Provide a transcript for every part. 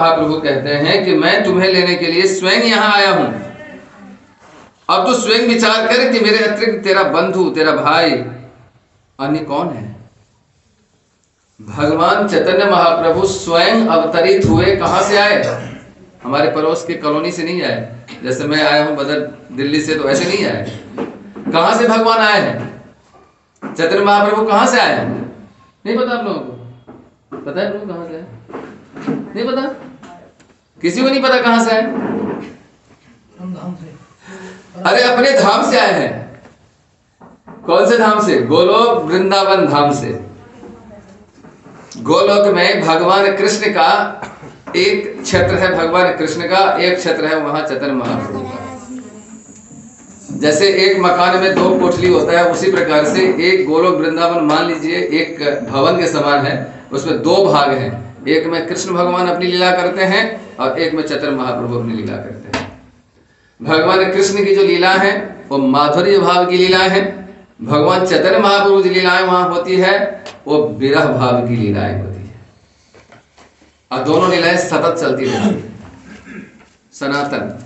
महाप्रभु कहते हैं कि मैं तुम्हें लेने के लिए स्वयं यहाँ आया हूं। अब तो स्वयं विचार कर कि मेरे अतिरिक्त तेरा बंधु, तेरा भाई अन्य कौन है। भगवान चैतन्य महाप्रभु स्वयं अवतरित हुए। कहां से आए? हमारे पड़ोस के कॉलोनी से नहीं आए, जैसे मैं आया हूं बदर दिल्ली से, तो ऐसे नहीं आए। कहां से भगवान आए हैं? चैतन्य महाप्रभु कहां से आए हैं? नहीं पता आप लोगों को? पता है कहां से आए? नहीं पता? किसी को नहीं पता कहां से आए? अरे अपने धाम से आए हैं। कौन से धाम से? गोलोक वृंदावन धाम से। गोलोक में भगवान कृष्ण का एक क्षेत्र है, भगवान कृष्ण का एक क्षेत्र है, वहां चैतन्य महाप्रभु का। जैसे एक मकान में दो कोठली होता है, उसी प्रकार से एक गोलोक वृंदावन मान लीजिए एक भवन के समान है। उसमें दो भाग हैं, एक में कृष्ण भगवान अपनी लीला करते हैं और एक में चैतन्य महाप्रभु अपनी लीला करते हैं। भगवान कृष्ण की जो लीला है वो माधुर्य भाव की लीला है। भगवान चैतन्य महाप्रभु की लीलाएं वहां होती है वो विरह भाव की लीलाएं होती है। और दोनों लीलाएं सतत चलती रहती है, सनातन।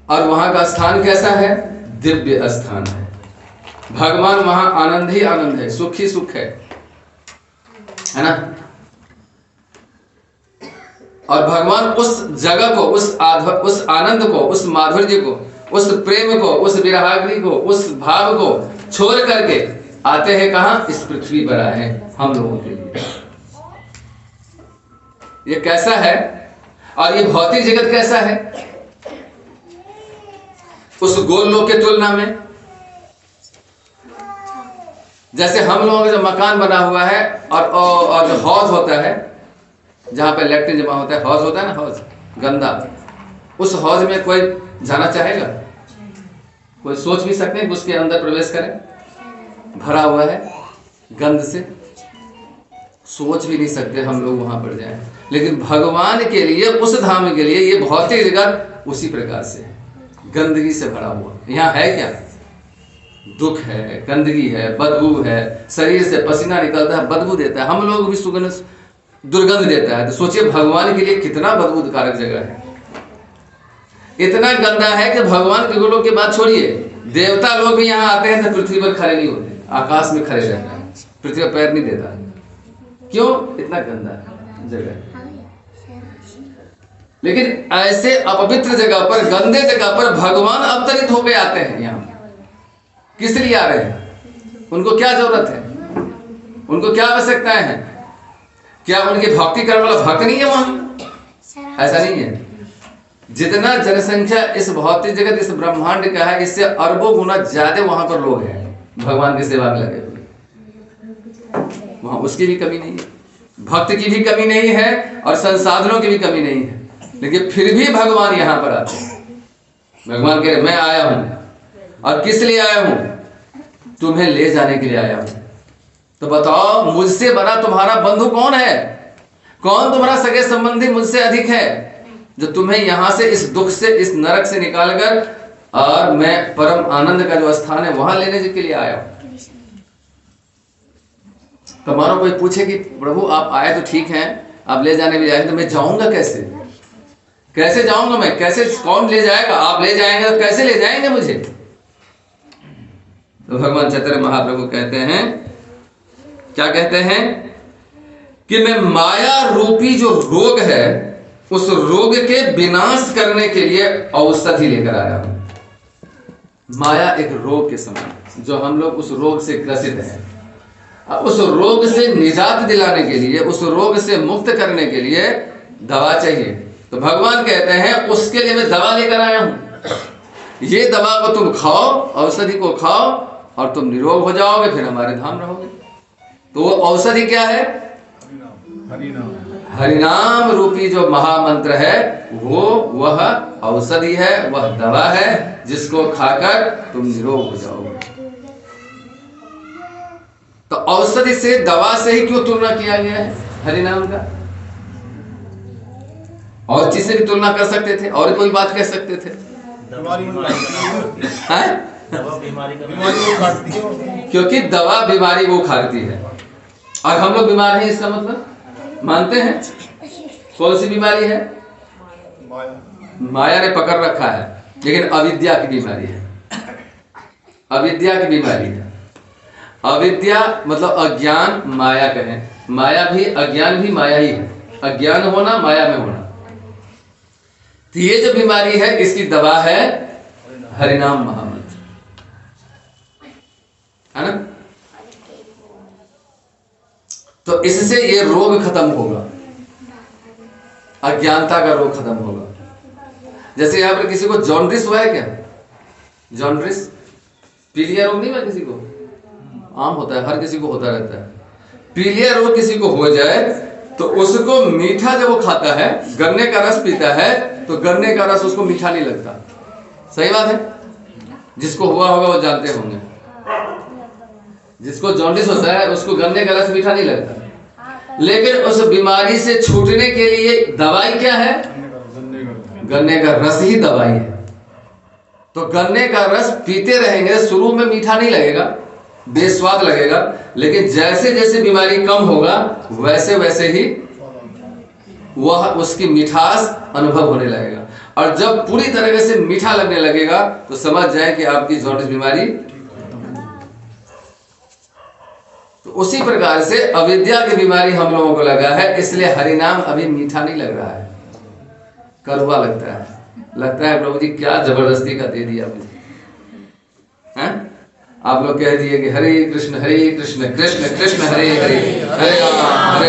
और वहां का स्थान कैसा है? दिव्य स्थान है। भगवान वहां आनंद ही आनंद है, सुख ही सुख है ना। और भगवान उस जगह को, उस आनंद को, उस माधुर्य को, उस प्रेम को, उस विरहाग्नि को, उस भाव को छोड़ करके आते हैं कहां? इस पृथ्वी पर आए हैं हम लोगों के लिए। ये कैसा है? और ये भौतिक जगत कैसा है उस गोलोक के तुलना में? जैसे हम लोगों का जो मकान बना हुआ है और जो हौज होता है, जहां पे लैट्रिन जमा होता है, हौज होता है ना, हौज गंदा, उस हौज में कोई जाना चाहेगा? कोई सोच भी सकते हैं कि उसके अंदर प्रवेश करें? भरा हुआ है गंध से, सोच भी नहीं सकते हम लोग वहां पर जाएं। लेकिन भगवान के लिए, उस धाम के लिए ये भौतिक जगत उसी प्रकार से है, गंदगी से भरा हुआ। यहाँ है क्या? दुख है, गंदगी है, बदबू है, शरीर से पसीना निकलता है, बदबू देता है, हम लोग भी सुगंध दुर्गंध देता है। तो सोचिए भगवान के लिए कितना बदबूकारक जगह है। इतना गंदा है कि भगवान के गोलोक की बात छोड़िए, देवता लोग भी यहाँ आते हैं तो पृथ्वी पर खड़े नहीं होते, आकाश में खड़े रहते हैं, पृथ्वी पर पैर नहीं देता। क्यों? इतना गंदा जगह। लेकिन ऐसे अपवित्र जगह पर, गंदे जगह पर भगवान अवतरित होकर आते हैं। यहाँ किस लिए आ रहे हैं? उनको क्या जरूरत है? उनको क्या आवश्यकताएं हैं? क्या उनके भक्ति करने वाला भक्त नहीं है वहां? ऐसा नहीं है। जितना जनसंख्या इस भौतिक जगत, इस ब्रह्मांड का है, इससे अरबों गुना ज्यादा वहां पर लोग हैं भगवान की सेवा में लगे हुए। वहां उसकी भी कमी नहीं है, भक्त की भी कमी नहीं है और संसाधनों की भी कमी नहीं है। लेकिन फिर भी भगवान यहां पर आते हैं। भगवान कह रहे मैं आया हूं। और किस लिए आया हूं? तुम्हें ले जाने के लिए आया हूं। तो बताओ, मुझसे बड़ा तुम्हारा बंधु कौन है? कौन तुम्हारा सगे संबंधी मुझसे अधिक है, जो तुम्हें यहां से, इस दुख से, इस नरक से निकालकर और मैं परम आनंद का जो स्थान है वहां लेने के लिए आया हूं। तो मानो कोई पूछे कि प्रभु आप आए तो ठीक है, आप ले जाने भी आए, तो मैं जाऊंगा कैसे? कैसे जाऊंगा मैं? कैसे? कौन ले जाएगा? आप ले जाएंगे तो कैसे ले जाएंगे मुझे? तो भगवान चैतन्य महाप्रभु कहते हैं, क्या कहते हैं? कि मैं माया रूपी जो रोग है, उस रोग के विनाश करने के लिए औषधि लेकर आया हूं। माया एक रोग के समान, जो हम लोग उस रोग से ग्रसित हैं। उस रोग से निजात दिलाने के लिए, उस रोग से मुक्त करने के लिए दवा चाहिए। तो भगवान कहते हैं उसके लिए मैं दवा लेकर आया हूं। ये दवा को तुम खाओ, औषधि को खाओ और तुम निरोग हो जाओगे, फिर हमारे धाम रहोगे। तो वो औषधि क्या है? हरिनाम रूपी जो महामंत्र है, वह औषधि है, वह दवा है, जिसको खाकर तुम निरोग हो जाओगे। तो औषधि से, दवा से ही क्यों तुलना किया गया है हरिनाम का? और चीज से भी तुलना कर सकते थे, और कोई बात कह सकते थे। क्योंकि दवा बीमारी वो खाती है। और हम लोग बीमार हैं, इसका मतलब मानते हैं कौन सी बीमारी है? माया ने पकड़ रखा है, लेकिन अविद्या की बीमारी है। अविद्या की बीमारी है। अविद्या मतलब अज्ञान, माया कहें, माया भी, अज्ञान भी माया ही है। अज्ञान होना, माया में होना। तो ये जो बीमारी है, इसकी दवा है हरिनाम महामंत्र, है ना। तो इससे ये रोग खत्म होगा, अज्ञानता का रोग खत्म होगा। जैसे यहां पर किसी को जॉन्डिस हुआ है क्या? जॉन्डिस पीलिया रोग नहीं हुआ किसी को? आम होता है, हर किसी को होता रहता है। पीलिया रोग किसी को हो जाए तो उसको मीठा जब वो खाता है, गन्ने का रस पीता है, तो गन्ने का रस उसको मीठा नहीं लगता। सही बात है, जिसको हुआ होगा वो जानते होंगे। जिसको जॉन्डिस होता है उसको गन्ने का रस मीठा नहीं लगता, लेकिन उस बीमारी से छूटने के लिए दवाई क्या है? गन्ने का रस ही दवाई है। तो गन्ने का रस पीते रहेंगे, शुरू में मीठा नहीं लगेगा, बेस्वाद लगेगा, लेकिन जैसे जैसे बीमारी कम होगा वैसे वैसे ही वह उसकी मिठास अनुभव होने लगेगा। और जब पूरी तरह से मीठा लगने लगेगा तो समझ जाए कि आपकी जॉन्डिस बीमारी। तो उसी प्रकार से अविद्या की बीमारी हम लोगों को लगा है, इसलिए हरिनाम अभी मीठा नहीं लग रहा है, कड़वा लगता है। लगता है प्रभु जी क्या जबरदस्ती का दे दिया मुझे, हैं? आप लोग कह दिए कि हरे कृष्ण कृष्ण कृष्ण हरे हरे, हरे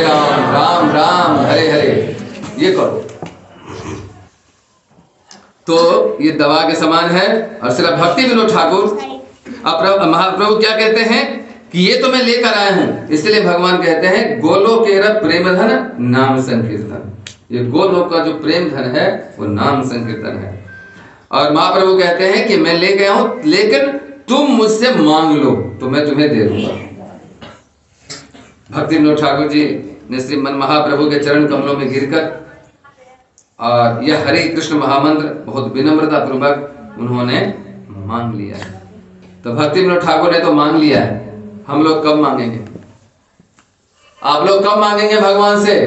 राम राम राम हरे हरे, ये करो। तो ये दवा के समान है। और श्री भक्ति विनोद ठाकुर महाप्रभु क्या कहते हैं कि ये तो मैं लेकर आया हूं, इसलिए भगवान कहते हैं गोलोकेर प्रेम धन नाम संकीर्तन। ये गोलोक का जो प्रेम धन है वो नाम संकीर्तन है। और महाप्रभु कहते हैं कि मैं ले गया हूं, लेकिन तुम मुझसे मांग लो तो मैं तुम्हें दे दूंगा। भक्ति विनोद ठाकुर जी ने श्रीमन महाप्रभु के चरण कमलों में गिरकर और यह हरे कृष्ण महामंत्र बहुत विनम्रता पूर्वक उन्होंने मांग लिया है। तो भक्ति विनोद ठाकुर ने तो मांग लिया है, हम लोग कब मांगेंगे? आप लोग कब मांगेंगे भगवान से?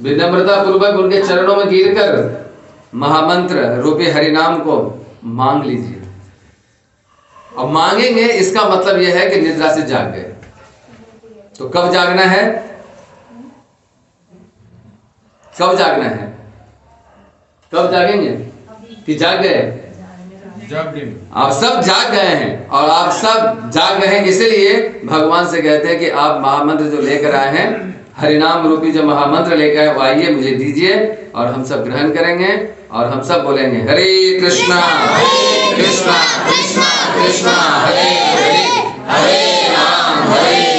विनम्रता पूर्वक उनके चरणों में गिरकर महामंत्र रूपी हरिनाम को मांग लीजिए। अब मांगेंगे इसका मतलब यह है कि निद्रा से जाग गए। तो कब जागना है? कब जागना है? कब जागेंगे कि जाग गए? आप सब जाग गए हैं, और आप सब जाग गए हैं, इसलिए भगवान से कहते हैं कि आप महामंत्र जो लेकर आए हैं, हरिनाम रूपी जो महामंत्र लेकर आए, वो आइए मुझे दीजिए, और हम सब ग्रहण करेंगे और हम सब बोलेंगे हरे कृष्णा कृष्णा कृष्णा कृष्णा हरे हरे, हरे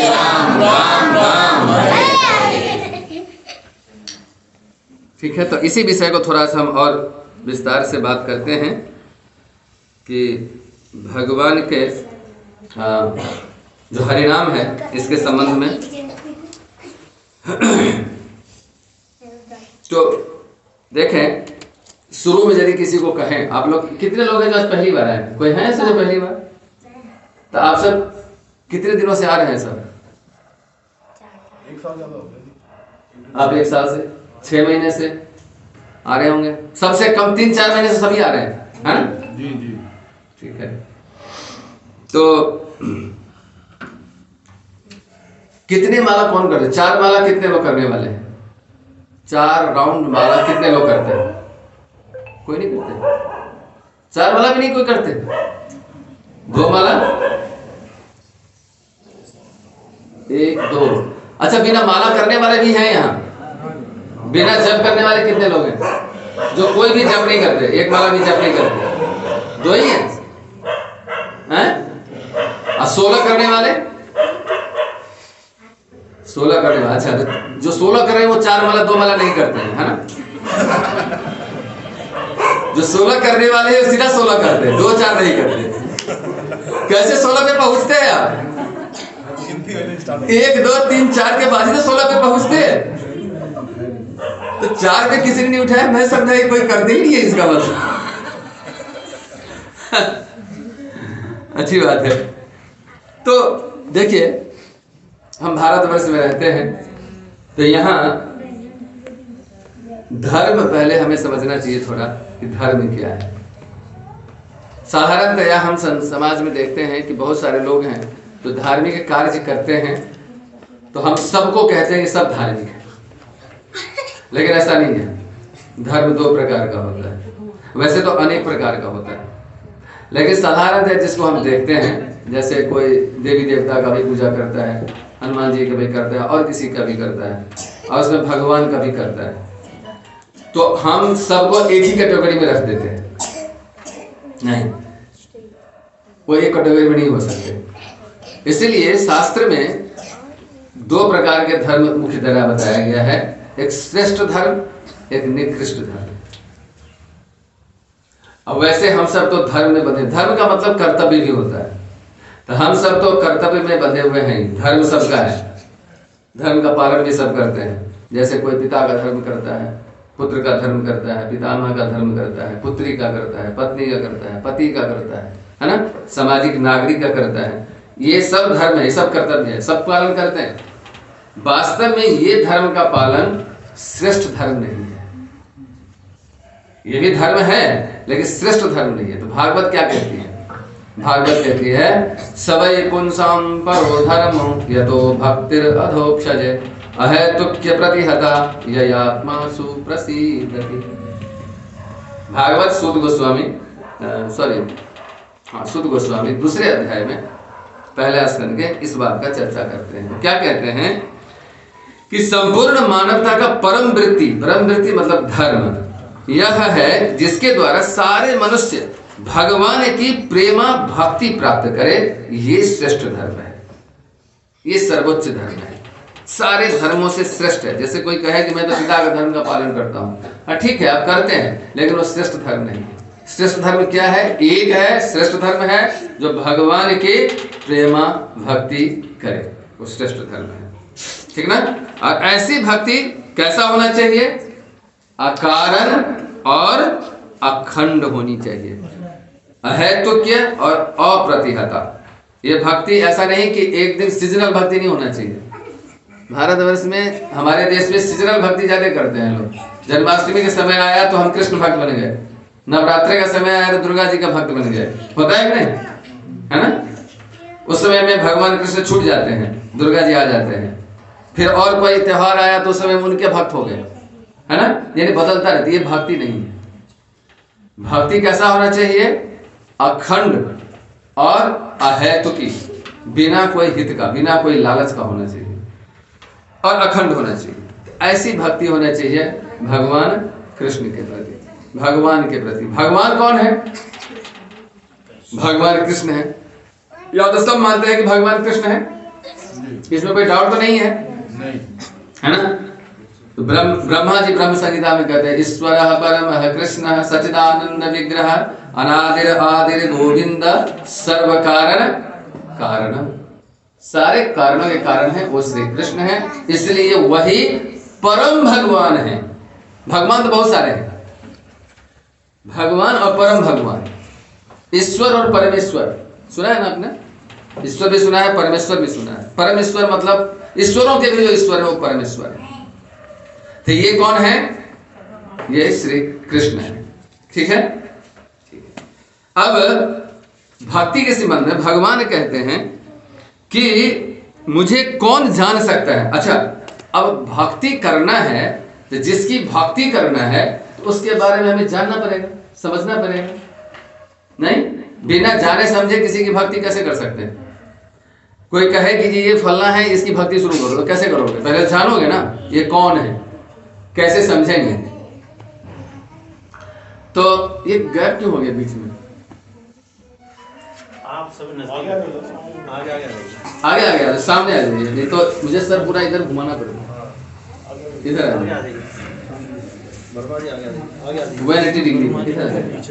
राम राम राम हरे हरे। ठीक है, तो इसी विषय को थोड़ा सा हम और विस्तार से बात करते हैं कि भगवान के जो हरिनाम है इसके संबंध में। तो देखें, शुरू में यदि किसी को कहें, आप लोग कितने लोग हैं जो आज पहली बार आए? कोई है ऐसे जो पहली बार? तो आप सब कितने दिनों से आ रहे हैं? सब एक साल ज्यादा हो गया। आप 1 साल से 6 महीने से आ रहे होंगे। सबसे कम 3-4 महीने से सभी आ रहे हैं, है ना? जी जी, ठीक है। तो कितनी माला कौन करते? 4 माला कितने लोग करने वाले हैं? 4 राउंड माला कितने लोग करते हैं? कोई नहीं करते। 4 माला भी नहीं कोई करते। 2 माला, 1 2। अच्छा, बिना माला करने वाले भी हैं यहाँ? बिना जप करने वाले कितने लोग हैं? जो कोई भी जप नहीं करते, 1 माला भी जप नहीं करते, 2 ही हैं? 16 करने वाले? 16 करने वाले। अच्छा, तो जो 16 कर रहे हैं वो 4 माला 2 माला नहीं करते हैं, है ना? जो 16 करने वाले हैं सीधा 16 करते हैं, 2-4 नहीं करते। कैसे 16 पे पहुंचते हैं आप? 1 2 3 4 के बाद ही तो 16 पे पहुंचते हैं। तो 4 पे किसी ने नहीं उठाया, मैं समझा कोई करते ही नहीं है, इसका मतलब। अच्छी बात है। तो देखिए, हम भारतवर्ष में रहते हैं, तो यहाँ धर्म पहले हमें समझना चाहिए थोड़ा कि धर्म क्या है। साधारणतया हम समाज में देखते हैं कि बहुत सारे लोग हैं जो धार्मिक कार्य करते हैं, तो हम सबको कहते हैं कि सब धार्मिक है, लेकिन ऐसा नहीं है। धर्म दो प्रकार का होता है, वैसे तो अनेक प्रकार का होता है, लेकिन साधारणतः जिसको हम देखते हैं, जैसे कोई देवी देवता का भी पूजा करता है, हनुमान जी का भी करता है और किसी का भी करता है, और उसमें भगवान का भी करता है, तो हम सबको एक ही कैटेगरी में रख देते हैं। नहीं, वो एक कैटेगरी में नहीं हो सकते। इसलिए शास्त्र में दो प्रकार के धर्म मुख्य तरह बताया गया है, एक श्रेष्ठ धर्म, एक निकृष्ट धर्म। अब वैसे हम सब तो धर्म में बंधे, धर्म का मतलब कर्तव्य भी होता है, तो हम सब तो कर्तव्य में बंधे हुए हैं। धर्म सबका है, धर्म का पालन भी सब करते हैं। जैसे कोई पिता का धर्म करता है, पुत्र का धर्म करता है, पितामह का धर्म करता है, पुत्री का करता है, पत्नी का करता है, पति का करता है ना, सामाजिक नागरिक का करता है। ये सब धर्म है, ये सब कर्तव्य है, सब पालन करते हैं। वास्तव में ये धर्म का पालन श्रेष्ठ धर्म नहीं है। ये भी धर्म है लेकिन श्रेष्ठ धर्म नहीं है। तो भागवत क्या कहती है? भागवत कहती है सवै पुंसाम परो धर्म यतो भक्तिर अधोक्षजे अहेतुक्य प्रतिहता ययात्मा सुप्रसीदति। भागवत सूत गोस्वामी सूत गोस्वामी दूसरे अध्याय में पहले स्कंद के इस बात का चर्चा करते हैं। क्या कहते हैं कि संपूर्ण मानवता का परम वृत्ति मतलब धर्म यह है जिसके द्वारा सारे मनुष्य भगवान की प्रेमा भक्ति प्राप्त करे। ये श्रेष्ठ धर्म है, ये सर्वोच्च धर्म है, सारे धर्मों से श्रेष्ठ है। जैसे कोई कहे कि मैं तो पिता का धर्म का पालन करता हूँ, ठीक है आप करते हैं, लेकिन वो श्रेष्ठ धर्म नहीं है। श्रेष्ठ धर्म क्या है? एक है श्रेष्ठ धर्म है जो भगवान के प्रेमा भक्ति करे, वो श्रेष्ठ धर्म है, ठीक ना। और ऐसी भक्ति कैसा होना चाहिए? अकारण और अखंड होनी चाहिए, अहेतुक्य और अप्रतिहता। ये भक्ति ऐसा नहीं कि एक दिन सीजनल भक्ति नहीं होना चाहिए। भारतवर्ष में, हमारे देश में सीजनल भक्ति ज्यादा करते हैं लोग। जन्माष्टमी के समय आया तो हम कृष्ण भक्त बन गए, नवरात्रि का समय आया तो दुर्गा जी का भक्त बन गए। होता है कि नहीं, है ना? उस समय में भगवान कृष्ण छूट जाते हैं, दुर्गा जी आ जाते हैं। फिर और कोई त्योहार आया तो उस समय उनके भक्त हो गए, है ना। यानी बदलता रहती है, भक्ति नहीं है। भक्ति कैसा होना चाहिए? अखंड और अहेतुकी, बिना कोई हित का, बिना कोई लालच का होना चाहिए, और अखंड होना चाहिए। ऐसी भक्ति होना चाहिए भगवान कृष्ण के प्रति, भगवान के प्रति। भगवान कौन है? भगवान कृष्ण है। या तो सब मानते हैं कि भगवान कृष्ण है, इसमें कोई डाउट तो नहीं है, है ना। तो ब्रह्मा जी ब्रह्म संहिता में कहते हैं ईश्वर परम कृष्ण सच्चिदानंद विग्रह अनादिर आदिर गोविंद सर्व कारण कारण। सारे कारणों के कारण है वो श्री कृष्ण है, इसलिए वही परम भगवान है। भगवान तो बहुत सारे हैं, भगवान और परम भगवान, ईश्वर और परमेश्वर। सुना है ना आपने? ईश्वर भी सुना है, परमेश्वर भी सुना है। परमेश्वर मतलब ईश्वरों के भी जो ईश्वर है वो परमेश्वर है। तो ये कौन है? ये श्री कृष्ण है, ठीक है। अब भक्ति के संबंध में भगवान कहते हैं कि मुझे कौन जान सकता है। अच्छा, अब भक्ति करना है तो जिसकी भक्ति करना है तो उसके बारे में हमें जानना पड़ेगा, समझना पड़ेगा। नहीं, बिना जाने समझे किसी की भक्ति कैसे कर सकते हैं? कोई कहे कि जी ये फलना है, इसकी भक्ति शुरू करो, तो कैसे करोगे? पहले जानोगे ना ये कौन है, कैसे समझेंगे? तो ये गैप क्यों हो गया बीच में? आप सब आगे आ गया, सामने आ जाइए, नहीं तो मुझे सर पूरा इधर घुमाना पड़ेगा। इधर आ जाइए, 180 डिग्री इधर आ जाइए।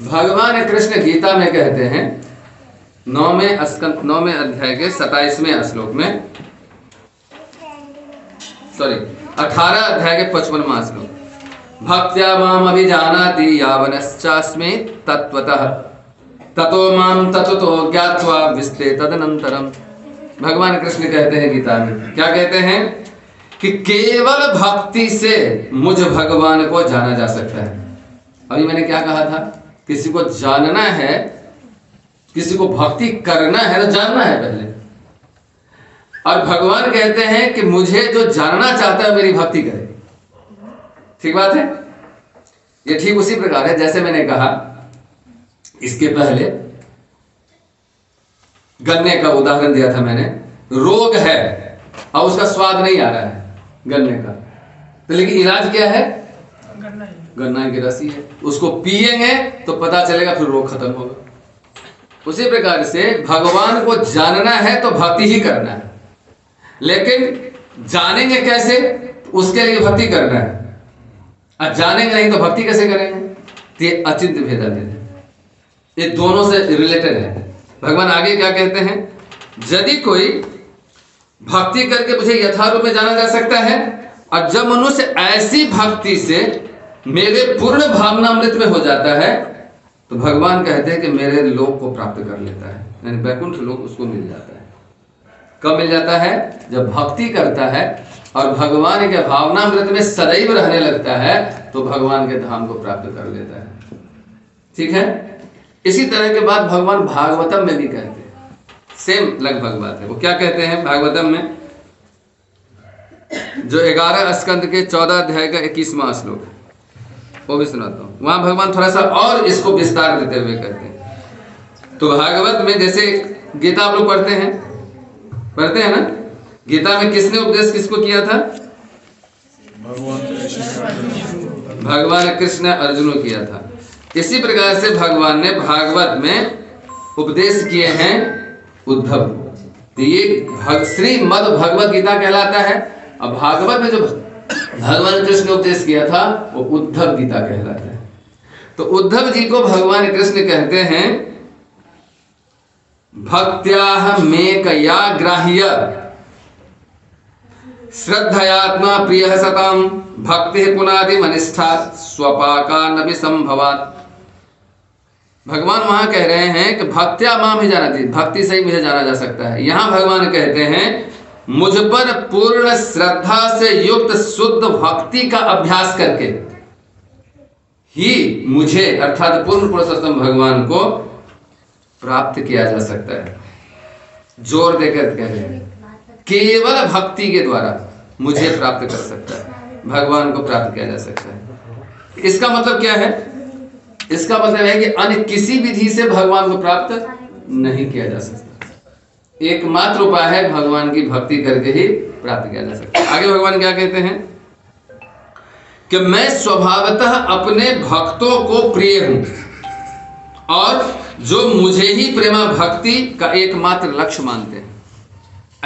भगवान कृष्ण गीता में कहते हैं 9वें अध्याय के 27वें श्लोक में, 18 अध्याय के 55वां श्लोक, भक्त्या माम अभिजानाति यावनश्चास्मि तत्त्वतः ततो माम तत्त्वतो ज्ञात्वा विस्ते तदनन्तरम भगवान कृष्ण कहते हैं गीता में, क्या कहते हैं कि केवल भक्ति से मुझ भगवान को जाना जा सकता है। अभी मैंने क्या कहा था, किसी को जानना है, किसी को भक्ति करना है तो जानना है पहले। और भगवान कहते हैं कि मुझे जो जानना चाहता है मेरी भक्ति करे। ठीक बात है। ये ठीक उसी प्रकार है जैसे मैंने कहा इसके पहले गन्ने का उदाहरण दिया था मैंने। रोग है और उसका स्वाद नहीं आ रहा है गन्ने का, तो लेकिन इलाज क्या है, गन्ना की रसी है, उसको पिएंगे तो पता चलेगा, फिर रोग खत्म होगा। उसी प्रकार से भगवान को जानना है तो भक्ति ही करना है, लेकिन जानेंगे कैसे, उसके लिए भक्ति करना है। और जानेंगे नहीं तो भक्ति कैसे करेंगे, तो ये अचिंत्य भेद है, ये दोनों से रिलेटेड है। भगवान आगे क्या कहते हैं, यदि कोई भक्ति करके मुझे यथारूप में जाना जा सकता है, और जब मनुष्य ऐसी भक्ति से मेरे पूर्ण भावनामृत में हो जाता है तो भगवान कहते हैं कि मेरे लोक को प्राप्त कर लेता है, यानी वैकुंठ लोक उसको मिल जाता है। कब मिल जाता है, जब भक्ति करता है और भगवान के भावनामृत में सदैव रहने लगता है तो भगवान के धाम को प्राप्त कर लेता है। ठीक है। इसी तरह के बात भगवान भागवतम में भी कहते हैं, सेम लगभग बात है। वो क्या कहते हैं भागवतम में, जो 11 स्कंद के 14 अध्याय का 21वां श्लोक है, वो भी सुनाता हूं। वहां भगवान थोड़ा सा और इसको विस्तार देते हुए कहते हैं। तो भागवत में जैसे गीता आप लोग पढ़ते हैं ना, गीता में किसने उपदेश किसको किया था, भगवान कृष्ण ने अर्जुन को किया था। इसी प्रकार से भगवान ने भागवत में उपदेश किए हैं उद्धव। तो ये श्रीमद् भगवत गीता कहलाता है। अब भागवत में जो भगवान कृष्ण ने उपदेश किया था वो उद्धव गीता कहलाता है। तो उद्धव जी को भगवान कृष्ण कहते हैं भक्त्याह मेकया ग्राह्य श्रद्धयात्मा प्रिय सताम भक्ति पुनादि मनिष्ठा स्वपाका नभि संभवात। भगवान वहां कह रहे हैं कि भक्त्या माम ही जाना चाहिए, भक्ति से ही मुझे जाना जा सकता है। यहां भगवान कहते हैं मुझ पर पूर्ण श्रद्धा से युक्त शुद्ध भक्ति का अभ्यास करके ही मुझे अर्थात पूर्ण पुरुषोत्तम भगवान को प्राप्त किया जा सकता है। जोर देकर कह रहे हैं केवल भक्ति के द्वारा मुझे प्राप्त कर सकता है, भगवान को प्राप्त किया जा सकता है। इसका मतलब क्या है, इसका मतलब है कि अन्य किसी विधि से भगवान को प्राप्त नहीं किया जा सकता। एकमात्र उपाय है भगवान की भक्ति करके ही प्राप्त किया जा सकता है। आगे भगवान क्या कहते हैं कि मैं स्वभावतः अपने भक्तों को प्रिय हूं और जो मुझे ही प्रेमा भक्ति का एकमात्र लक्ष्य मानते हैं।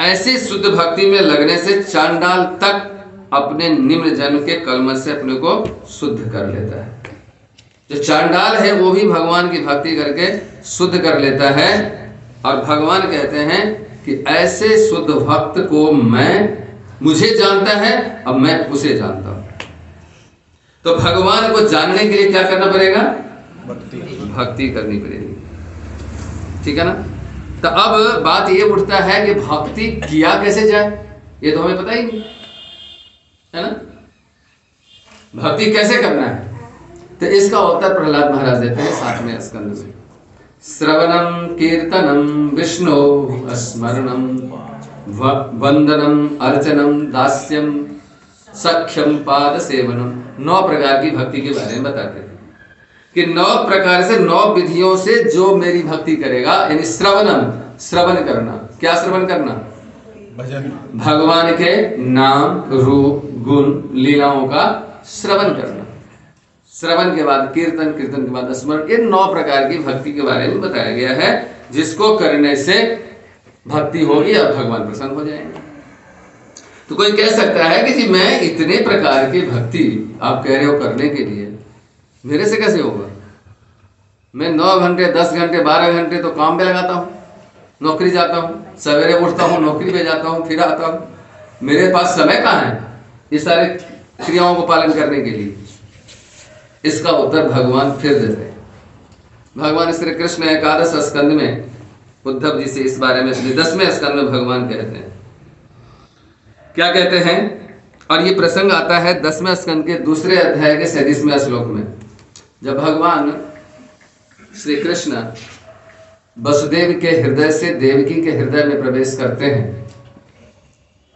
ऐसी शुद्ध भक्ति में लगने से चांडाल तक अपने निम्न जन्म के कलमश से अपने को शुद्ध कर लेता है। जो चांडाल है वो भी भगवान की भक्ति करके शुद्ध कर लेता है। और भगवान कहते हैं कि ऐसे शुद्ध भक्त को मुझे जानता है और मैं उसे जानता हूं। तो भगवान को जानने के लिए क्या करना पड़ेगा, भक्ति करनी पड़ेगी। ठीक है ना। तो अब बात ये उठता है कि भक्ति किया कैसे जाए, ये तो हमें पता ही नहीं है ना। भक्ति कैसे करना है, तो इसका उत्तर प्रहलाद महाराज देते हैं 7वें स्कंद में। श्रवणम कीर्तनम विष्णु स्मरणम वंदनम अर्चनम दास्यम सख्यम पाद सेवनम। 9 प्रकार की भक्ति के बारे में बताते हैं कि 9 प्रकार से 9 विधियों से जो मेरी भक्ति करेगा, यानी श्रवण करना। क्या श्रवण करना, भजन, भगवान के नाम रूप गुण लीलाओं का श्रवण करना। श्रवण के बाद कीर्तन, कीर्तन के बाद स्मरण। इन 9 प्रकार की भक्ति के बारे में बताया गया है, जिसको करने से भक्ति होगी और भगवान प्रसन्न हो जाएंगे। तो कोई कह सकता है कि जी मैं इतने प्रकार की भक्ति आप कह रहे हो करने के लिए, मेरे से कैसे होगा। मैं 9 घंटे 10 घंटे 12 घंटे तो काम पे लगाता हूँ, नौकरी जाता हूँ, सवेरे उठता हूँ, नौकरी पे जाता हूँ, फिर आता हूँ। मेरे पास समय कहाँ है ये सारे क्रियाओं को पालन करने के लिए। इसका उत्तर भगवान फिर देते हैं। भगवान श्री कृष्ण 11 स्कंद में उद्धव जी से इस बारे में 10वें स्कंद में भगवान कहते हैं। क्या कहते हैं? और ये प्रसंग आता है 10वें स्कंद के दूसरे अध्याय के 37वें श्लोक में, जब भगवान श्री कृष्ण वसुदेव के हृदय से देवकी के हृदय में प्रवेश करते हैं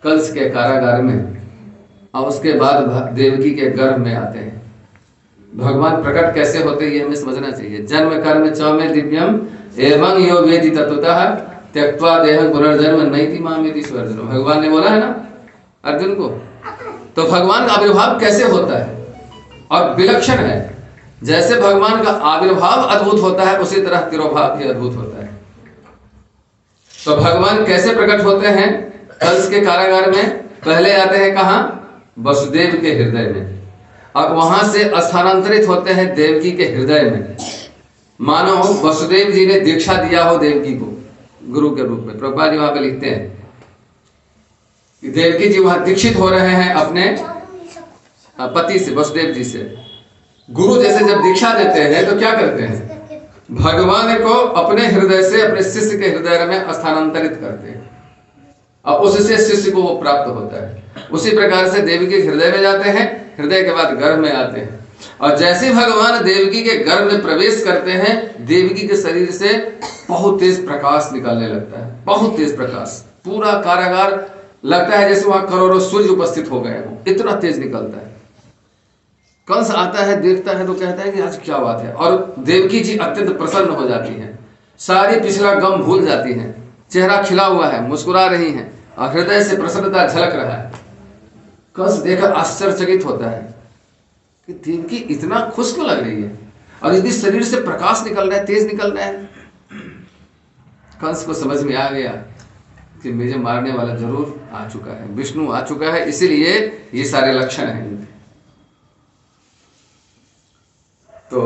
कंस के कारागार में, और उसके बाद देवकी के गर्भ में आते हैं। भगवान प्रकट कैसे होते हैं ये हमें समझना चाहिए। जन्म कर्म च में दिव्यम एवं यो वेदि तत्वतः त्यक्त्वा देहं पुनर्जन्म नैति मामेति स्वर्जनो। भगवान ने बोला है ना अर्जुन को। तो भगवान का आविर्भाव कैसे होता है और विलक्षण है। जैसे भगवान का आविर्भाव अद्भुत होता है उसी तरह तिरोभाव भी अद्भुत होता है। तो भगवान कैसे प्रकट होते हैं? कंस के कारागार में पहले आते हैं कहाँ? वसुदेव के हृदय में, और वहां से स्थानांतरित होते हैं देवकी के हृदय में। मानो वसुदेव जी ने दीक्षा दिया हो देवकी को गुरु के रूप में। प्रभुपाद जी वहां पे लिखते हैं कि देवकी जी वहां दीक्षित हो रहे हैं अपने पति से, वसुदेव जी से। गुरु जैसे जब दीक्षा देते हैं तो क्या करते हैं? भगवान को अपने हृदय से अपने शिष्य के हृदय में स्थानांतरित करते हैं, और उससे शिष्य को वो प्राप्त होता है। उसी प्रकार से देवी के हृदय में जाते हैं, हृदय के बाद गर्भ में आते हैं, और जैसे भगवान देवकी के गर्भ में प्रवेश करते हैं देवकी के शरीर से बहुत तेज प्रकाश निकलने लगता है। बहुत तेज प्रकाश, पूरा कारागार लगता है जैसे वहां करोड़ों सूर्य उपस्थित हो गए हो, इतना तेज निकलता है। कंस आता है, देखता है तो कहता है कि आज क्या बात है, और देवकी जी अत्यंत प्रसन्न हो जाती हैं, सारी पिछला गम भूल जाती हैं, चेहरा खिला हुआ है, मुस्कुरा रही हैं, और हृदय से प्रसन्नता झलक रहा है। कंस देखकर आश्चर्यचकित होता है कि देवकी इतना खुश क्यों लग रही है, और यदि शरीर से प्रकाश निकल रहा है, तेज निकल रहा है। कंस को समझ में आ गया कि मुझे मारने वाला जरूर आ चुका है, विष्णु आ चुका है, इसीलिए ये सारे लक्षण हैं। तो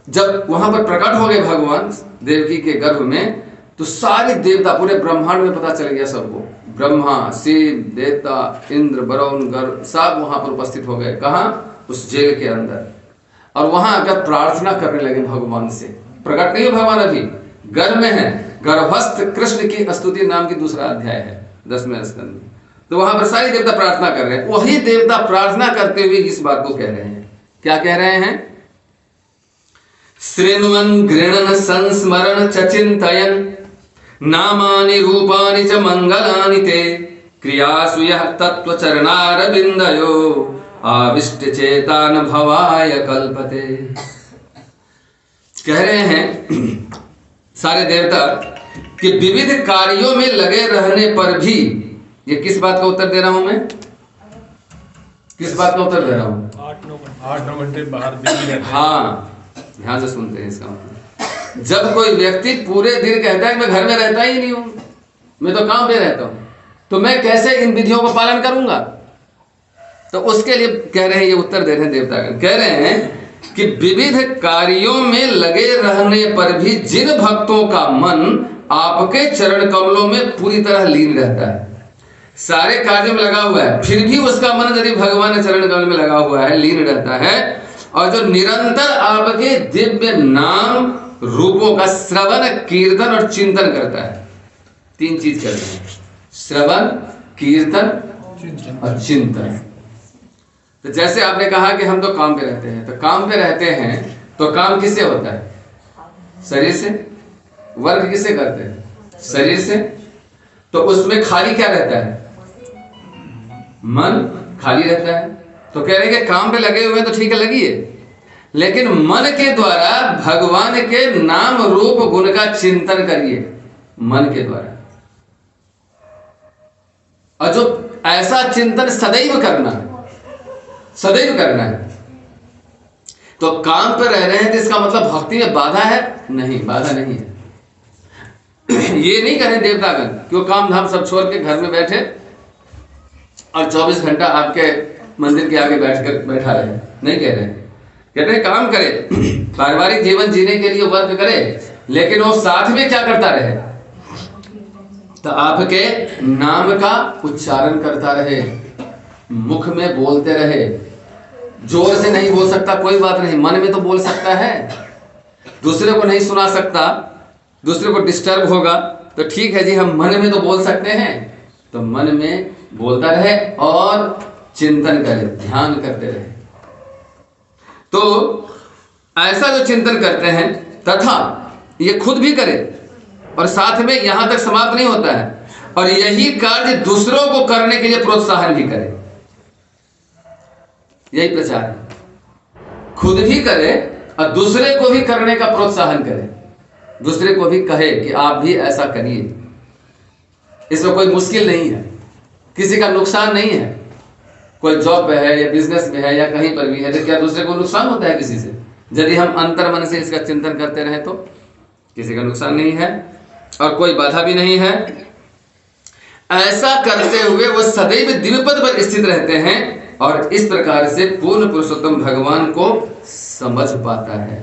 जब वहां पर प्रकट हो गए भगवान देवकी के गर्भ में, तो सारे देवता पूरे ब्रह्मांड में पता चल गया सबको। ब्रह्मा, शिव, देवता, इंद्र, वरुण, गरुड़ सब वहां पर उपस्थित हो गए। कहाँ? उस जेल के अंदर। और वहां आकर प्रार्थना करने लगे भगवान से। प्रकट नहीं है भगवान, अभी गर्भ में है। गर्भस्थ कृष्ण की स्तुति नाम की दूसरा अध्याय है 10वें स्कंद में। तो वहां पर सारे देवता प्रार्थना कर रहे हैं। वही देवता प्रार्थना करते हुए इस बात को कह रहे हैं। क्या कह रहे हैं? श्रृण्वन् गृणन् संस्मरण च चिन्तयन् नामानि रूपाणि च मंगलानि ते क्रियासु यः तत्त्वचरणारविन्दयो आविष्ट चेतान भवाय कल्पते। कह रहे हैं सारे देवता कि विविध कार्यों में लगे रहने पर भी, ये किस बात का उत्तर दे रहा हूं मैं? किस बात का उत्तर दे रहा हूं? 8-9 घंटे बाहर बिजी रहते हैं। हाँ, ध्यान से सुनते हैं इसका मतलब। जब कोई व्यक्ति पूरे दिन कहता है कि मैं घर में रहता ही नहीं हूं, मैं तो काम पे रहता हूं, तो मैं कैसे इन विधियों का पालन करूंगा? तो उसके लिए कह रहे हैं, ये उत्तर दे रहे हैं देवतागण। कह रहे हैं कि विविध कार्यों में लगे रहने पर भी जिन भक्तों का मन आपके चरण कमलों में पूरी तरह लीन रहता है, सारे कार्यों में लगा हुआ है, फिर भी उसका मन यदि भगवान के चरण कमल में लगा हुआ है, लीन रहता है, और जो निरंतर आपके दिव्य नाम रूपों का श्रवण, कीर्तन और चिंतन करता है। 3 चीज करते हैं: श्रवण, कीर्तन और चिंतन। तो जैसे आपने कहा कि हम तो काम पे रहते हैं, तो काम पे रहते हैं तो काम किससे होता है? शरीर से। वर्क किससे करते हैं? शरीर से। तो उसमें खाली क्या रहता है? मन खाली रहता है। तो कह रहे हैं कि काम पे लगे हुए हैं तो ठीक है, लगिए, लेकिन मन के द्वारा भगवान के नाम रूप गुण का चिंतन करिए, मन के द्वारा। और जो ऐसा चिंतन सदैव करना है, सदैव करना है। तो काम पर रह रहे हैं तो इसका मतलब भक्ति में बाधा है? नहीं, बाधा नहीं है। ये नहीं करें देवतागण कि वो काम धाम सब छोड़ के घर में बैठे और 24 घंटा आपके मंदिर के आगे बैठा रहे। नहीं कह रहे, कहते हैं काम करे, पारिवारिक जीवन जीने के लिए वर्क करे, लेकिन वो साथ में क्या करता रहे? तो आपके नाम का उच्चारण करता रहे, मुख में बोलते रहे। जोर से नहीं बोल सकता, कोई बात नहीं, मन में तो बोल सकता है। दूसरे को नहीं सुना सकता, दूसरे को डिस्टर्ब होगा, तो ठीक है जी, हम मन में तो बोल सकते हैं, तो मन में बोलता रहे और चिंतन करे, ध्यान करते रहे। तो ऐसा जो चिंतन करते हैं तथा ये खुद भी करे और साथ में यहां तक समाप्त नहीं होता है, और यही कार्य दूसरों को करने के लिए प्रोत्साहन भी करे। यही प्रचार है, खुद भी करे और दूसरे को भी करने का प्रोत्साहन करे, दूसरे को भी कहे कि आप भी ऐसा करिए। इसमें कोई मुश्किल नहीं है, किसी का नुकसान नहीं है। कोई जॉब पे है या बिजनेस में है या कहीं पर भी है, तो क्या दूसरे को नुकसान होता है किसी से? यदि हम अंतर मन से इसका चिंतन करते रहे तो किसी का नुकसान नहीं है और कोई बाधा भी नहीं है। ऐसा करते हुए वो सदैव दिव्य पद पर स्थित रहते हैं और इस प्रकार से पूर्ण पुरुषोत्तम भगवान को समझ पाता है।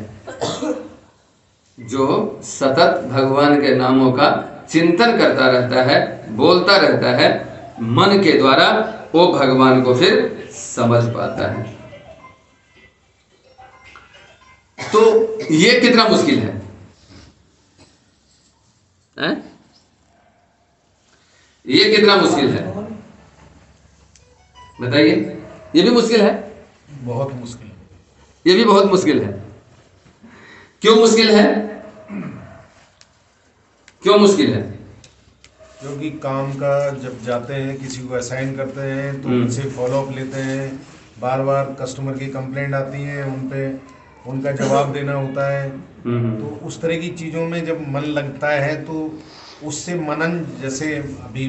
जो सतत भगवान के नामों का चिंतन करता रहता है, बोलता रहता है मन के द्वारा, वो भगवान को फिर समझ पाता है। तो ये कितना मुश्किल है? ये कितना मुश्किल है बताइए? ये भी मुश्किल है, बहुत मुश्किल है, ये भी बहुत मुश्किल है। क्यों मुश्किल है? क्यों मुश्किल है? क्योंकि काम का जब जाते हैं, किसी को असाइन करते हैं तो उनसे फॉलोअप लेते हैं, बार बार कस्टमर की कंप्लेंट आती है, उन पे उनका जवाब देना होता है। तो उस तरह की चीज़ों में जब मन लगता है तो उससे मनन, जैसे अभी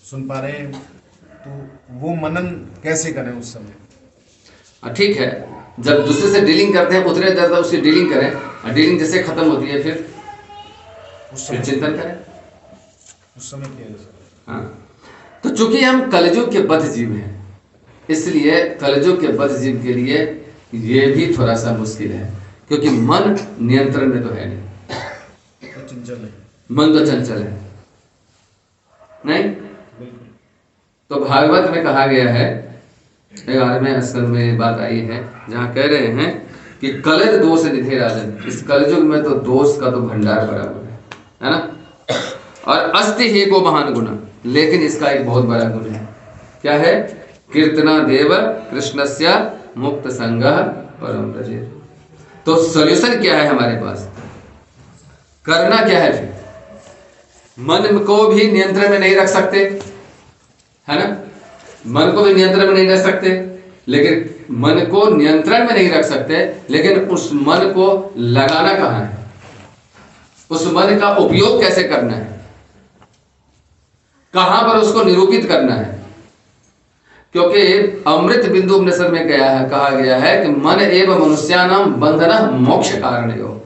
सुन पा रहे हैं, तो वो मनन कैसे करें उस समय? ठीक है, जब दूसरे से डीलिंग करते हैं उतने देर तक उसकी डीलिंग करें, और डीलिंग जैसे खत्म होती है फिर चिंतन करें। उस समय क्या है? हाँ, तो चूंकि हम कलयुग के बद्ध जीव हैं, इसलिए कलयुग के बद्ध जीव के लिए ये भी थोड़ा सा मुश्किल है, क्योंकि मन नियंत्रण में तो है नहीं, चंचल है, मन तो चंचल है नहीं। तो भागवत में कहा गया है, 11वें स्कंद में बात आई है, जहाँ कह रहे हैं कि कलर दोष निधे राजन, इस कलयुग में तो दोष का तो भंडार भरा हुआ है ना। और अस्ति ही को महान गुण, लेकिन इसका एक बहुत बड़ा गुण है, क्या है? कीर्तना देव कृष्णस्य मुक्त संगः परम रजे। तो सॉल्यूशन क्या है हमारे पास? करना क्या है? फिर मन को भी नियंत्रण में नहीं रख सकते, है ना, मन को भी नियंत्रण में नहीं रख सकते, लेकिन मन को नियंत्रण में नहीं रख सकते, लेकिन उस मन को लगाना कहाँ है? उस मन का उपयोग कैसे करना है? कहां पर उसको निरूपित करना है? क्योंकि अमृत बिंदु उपनिषद में कहा गया है कि मन एवं मनुष्यानाम बंधन मोक्ष कारण योग,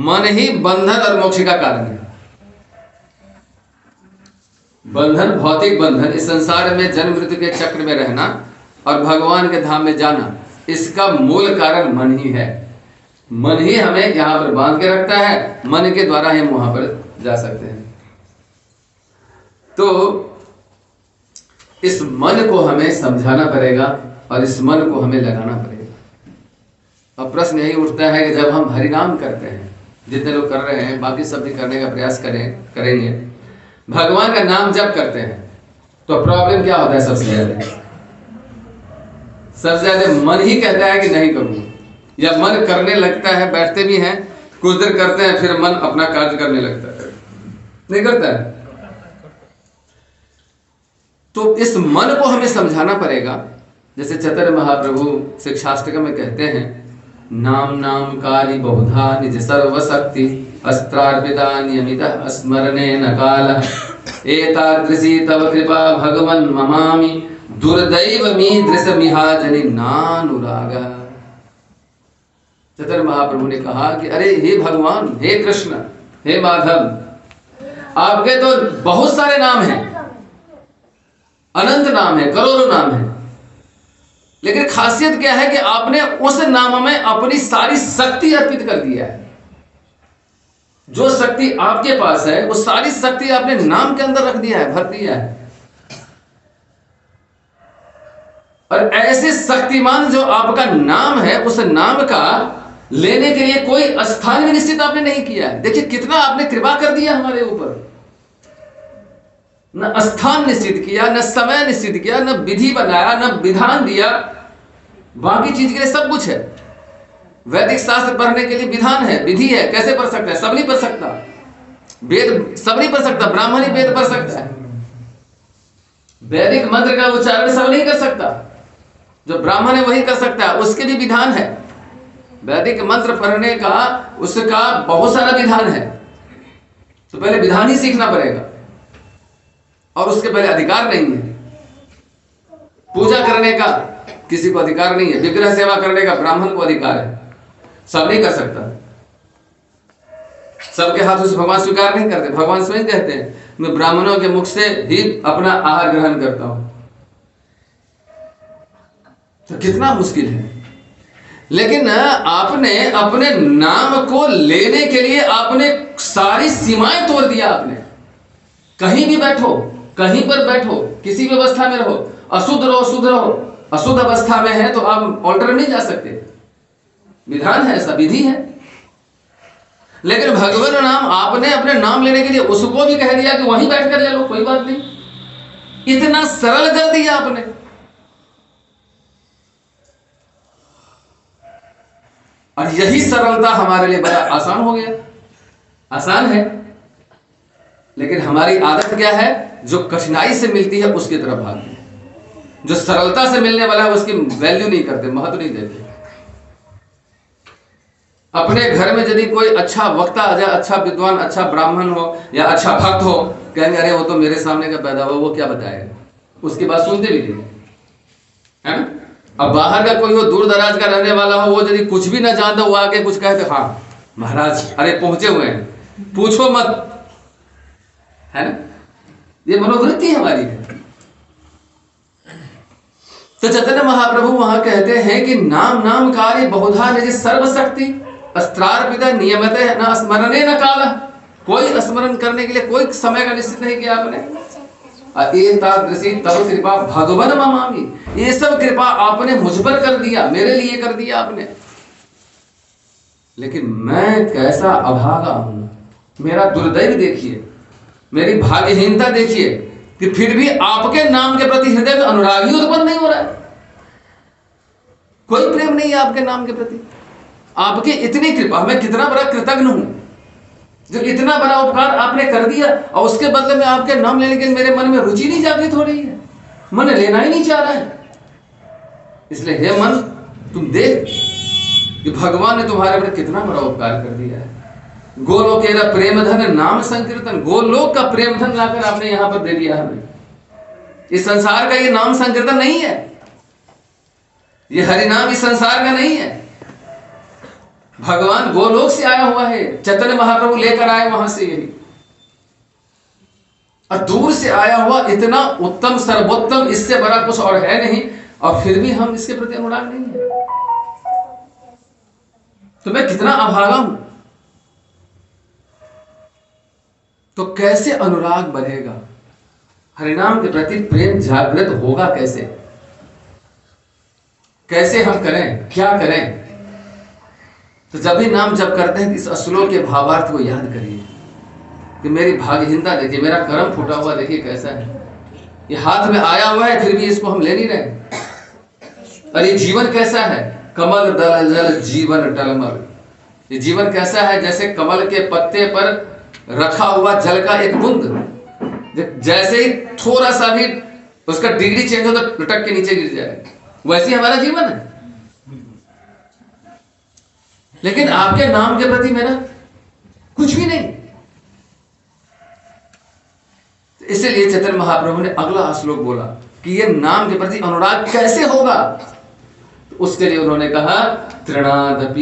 मन ही बंधन और मोक्ष का कारण है। बंधन, भौतिक बंधन, इस संसार में जन्म मृत्यु के चक्र में रहना और भगवान के धाम में जाना, इसका मूल कारण मन ही है। मन ही हमें यहां पर बांध के रखता है, मन के द्वारा हम वहां पर जा सकते हैं। तो इस मन को हमें समझाना पड़ेगा और इस मन को हमें लगाना पड़ेगा। अब प्रश्न यही उठता है कि जब हम हरिनाम करते हैं, जितने लोग कर रहे हैं, बाकी सब भी करने का प्रयास करेंगे, भगवान का नाम जब करते हैं तो प्रॉब्लम क्या होता है? सबसे ज्यादा मन ही कहता है कि नहीं करूंगा, या मन करने लगता है, बैठते भी हैं, कुछ देर करते हैं, फिर मन अपना कार्य करने लगता है, नहीं करता है। तो इस मन को हमें समझाना पड़ेगा। जैसे चतुर महाप्रभु शिक्षाष्टकम में कहते हैं, नाम नाम काली बहुधा निज सर्वशक्ति अस्त्रार्पिता नियमित स्मरणे न काल एतादृशी तव कृपा भगवन् ममामि दुर्दैव मी दृशमिहाजनि नानुराग। चतुर महाप्रभु ने कहा कि अरे हे भगवान, हे कृष्ण, हे माधव, आपके तो बहुत सारे नाम हैं, अनंत नाम है, करोड़ों नाम है, लेकिन खासियत क्या है कि आपने उस नाम में अपनी सारी शक्ति अर्पित कर दिया है। जो शक्ति आपके पास है वो सारी शक्ति आपने नाम के अंदर रख दिया है, भर दिया है। और ऐसे शक्तिमान जो आपका नाम है, उस नाम का लेने के लिए कोई स्थान भी निश्चित आपने नहीं किया है। देखिए कितना आपने कृपा कर दिया हमारे ऊपर, न स्थान निश्चित किया, न समय निश्चित किया, न विधि बनाया, न विधान दिया। बाकी चीज के लिए सब कुछ है। वैदिक शास्त्र पढ़ने के लिए विधान है, विधि है, कैसे पढ़ सकता है? सब नहीं पढ़ सकता। वेद सब नहीं पढ़ सकता, ब्राह्मण ही वेद पढ़ सकता है। वैदिक मंत्र का उच्चारण सब नहीं कर सकता, जो ब्राह्मण है वही कर सकता है, उसके भी विधान है। वैदिक मंत्र पढ़ने का उसका बहुत सारा विधान है, तो पहले विधान ही सीखना पड़ेगा, और उसके पहले अधिकार नहीं है। पूजा करने का किसी को अधिकार नहीं है, विग्रह सेवा करने का ब्राह्मण को अधिकार है, सब नहीं कर सकता। सबके हाथों से भगवान स्वीकार नहीं करते। भगवान स्वयं कहते हैं मैं ब्राह्मणों के मुख से ही अपना आहार ग्रहण करता हूं। तो कितना मुश्किल है। लेकिन आपने अपने नाम को लेने के लिए आपने सारी सीमाएं तोड़ दिया। आपने कहीं भी बैठो, कहीं पर बैठो, किसी भी अवस्था में रहो, अशुद्ध रहो, शुद्ध रहो, अशुद्ध अवस्था में है तो आप ऑल्टर नहीं जा सकते। विधान है, ऐसा विधि है। लेकिन भगवान नाम आपने अपने नाम लेने के लिए उसको भी कह दिया कि वहीं बैठकर ले लो, कोई बात नहीं। इतना सरल कर दिया आपने। और यही सरलता हमारे लिए बड़ा आसान हो गया। आसान है, लेकिन हमारी आदत क्या है? जो कठिनाई से मिलती है उसकी तरफ भागते हैं। जो सरलता से मिलने वाला है उसकी वैल्यू नहीं करते, महत्व नहीं देते। अपने घर में यदि कोई अच्छा वक्ता आ जाए, अच्छा विद्वान, अच्छा ब्राह्मण हो या अच्छा भक्त हो, कहेंगे अरे वो तो मेरे सामने का पैदा हुआ, वो क्या बताएगा? उसकी बात सुनते भी नहीं है ना। अब बाहर का कोई हो, दूर दराज का रहने वाला हो, वो यदि कुछ भी ना जानता, वो आके कुछ कहते, हाँ महाराज अरे पहुंचे हुए हैं, पूछो मत, है ना। ये मनोवृत्ति हमारी है। तो चैतन्य महाप्रभु वहां कहते हैं कि नाम नाम कार्य बहुधा निज सर्वशक्ति अस्त्रार्पिता नियमते न स्मरणे न काल। कोई स्मरण करने के लिए कोई समय का निश्चित नहीं किया आपने। एतादृशी तव कृपा भगवन ममामि, ये सब कृपा आपने मुझ पर कर दिया, मेरे लिए कर दिया आपने। लेकिन मैं कैसा अभागा हूं, मेरा दुर्दैव देखिए, मेरी भाग्यहीनता देखिए कि फिर भी आपके नाम के प्रति हृदय में अनुराग ही उत्पन्न नहीं हो रहा है। कोई प्रेम नहीं है आपके नाम के प्रति। आपकी इतनी कृपा, मैं कितना बड़ा कृतज्ञ हूं जो इतना बड़ा उपकार आपने कर दिया, और उसके बदले में आपके नाम लेने के मेरे मन में रुचि नहीं जागृत हो रही है, मन लेना ही नहीं चाह रहा है। इसलिए हे मन, तुम देख कि भगवान ने तुम्हारे पर कितना बड़ा उपकार कर दिया है। गोलोकेरा प्रेम धन नाम संकीर्तन, गोलोक का प्रेम धन लाकर आपने यहां पर दे दिया हमें। इस संसार का ये नाम संकीर्तन नहीं है, ये हरिनाम इस संसार का नहीं है। भगवान गोलोक से आया हुआ है, चैतन्य महाप्रभु लेकर आए वहां से यही, और दूर से आया हुआ इतना उत्तम सर्वोत्तम, इससे बड़ा कुछ और है नहीं, और फिर भी हम इसके प्रति अनुराग नहीं है। तो मैं कितना अभागा हूं। तो कैसे अनुराग बढ़ेगा? हरिनाम के प्रति प्रेम जागृत होगा कैसे? कैसे हम करें, क्या करें? तो जब भी नाम जप करते हैं, इस श्लोक के भावार्थ को याद करिए कि मेरी भाग्यहीनता देखिए, मेरा कर्म फूटा हुआ देखिए कैसा है। ये हाथ में आया हुआ है, फिर भी इसको हम ले नहीं रहे। और ये जीवन कैसा है? कमल दल जल जीवन टलमल। ये जीवन कैसा है? जैसे कमल के पत्ते पर रखा हुआ जल का एक बूंद, जैसे ही थोड़ा सा भी उसका डिग्री चेंज हो तो लटक के नीचे गिर जाए, वैसे हमारा जीवन है। लेकिन आपके नाम के प्रति मेरा कुछ भी नहीं। इसलिए चैतन्य महाप्रभु ने अगला श्लोक बोला कि ये नाम के प्रति अनुराग कैसे होगा। तो उसके लिए उन्होंने कहा तृणादपि